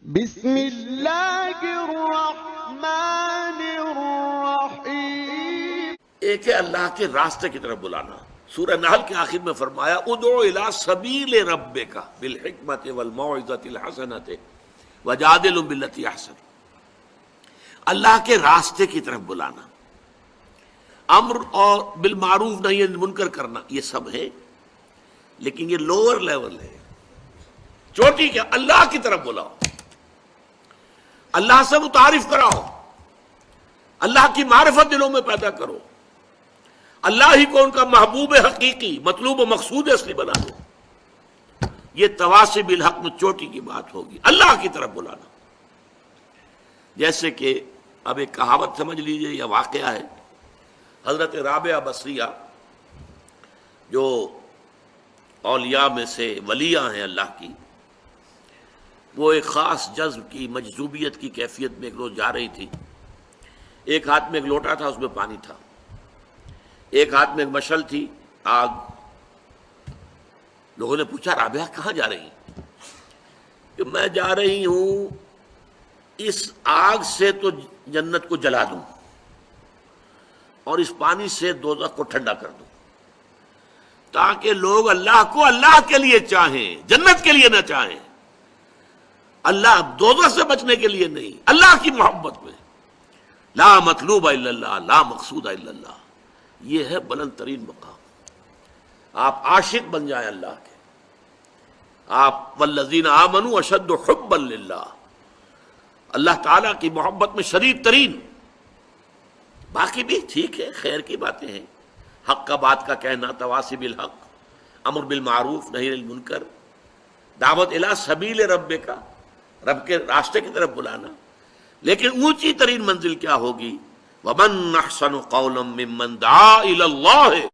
بسم اللہ الرحمن الرحیم۔ ایک ہے اللہ کے راستے کی طرف بلانا۔ سورہ نحل کے آخر میں فرمایا ادعو الی سبیل ربک بالحکمۃ والموعظۃ الحسنۃ وجادلھم باللتی احسن۔ اللہ کے راستے کی طرف بلانا، امر اور بالمعروف نہی عن المنکر کرنا، یہ سب ہے، لیکن یہ لوور لیول ہے، چوٹی کیا، اللہ کی طرف بلاؤ، اللہ سے متعارف کراؤ، اللہ کی معرفت دلوں میں پیدا کرو، اللہ ہی کو ان کا محبوب حقیقی، مطلوب و مقصود اصلی بنا دو۔ یہ تواصی بالحق میں چوٹی کی بات ہوگی، اللہ کی طرف بلانا۔ جیسے کہ اب ایک کہاوت سمجھ لیجئے یا واقعہ ہے، حضرت رابعہ بصریہ جو اولیاء میں سے ولیاں ہیں اللہ کی، وہ ایک خاص جذب کی، مجذوبیت کی کیفیت میں ایک روز جا رہی تھی۔ ایک ہاتھ میں ایک لوٹا تھا، اس میں پانی تھا، ایک ہاتھ میں ایک مشعل تھی، آگ۔ لوگوں نے پوچھا رابعہ کہاں جا رہی ہیں؟ کہ میں جا رہی ہوں اس آگ سے تو جنت کو جلا دوں اور اس پانی سے دوزخ کو ٹھنڈا کر دوں، تاکہ لوگ اللہ کو اللہ کے لیے چاہیں، جنت کے لیے نہ چاہیں، اللہ دوزخ سے بچنے کے لیے نہیں، اللہ کی محبت میں۔ لا مطلوب الا اللہ، لا مقصود الا اللہ، یہ ہے بلند ترین مقام۔ آپ عاشق بن جائیں اللہ کے، آپ والذین آمنوا اشد حبا للہ، اللہ تعالیٰ کی محبت میں شدید ترین۔ باقی بھی ٹھیک ہے، خیر کی باتیں ہیں، حق کا بات کا کہنا، تواصی بالحق، امر بالمعروف نہی عن المنکر، دعوت الی سبیل ربک، رب کے راستے کی طرف بلانا۔ لیکن اونچی ترین منزل کیا ہوگی؟ وَمَنْ أَحْسَنُ قَوْلًا مِّمَّنْ دَعَا إِلَى اللَّهِ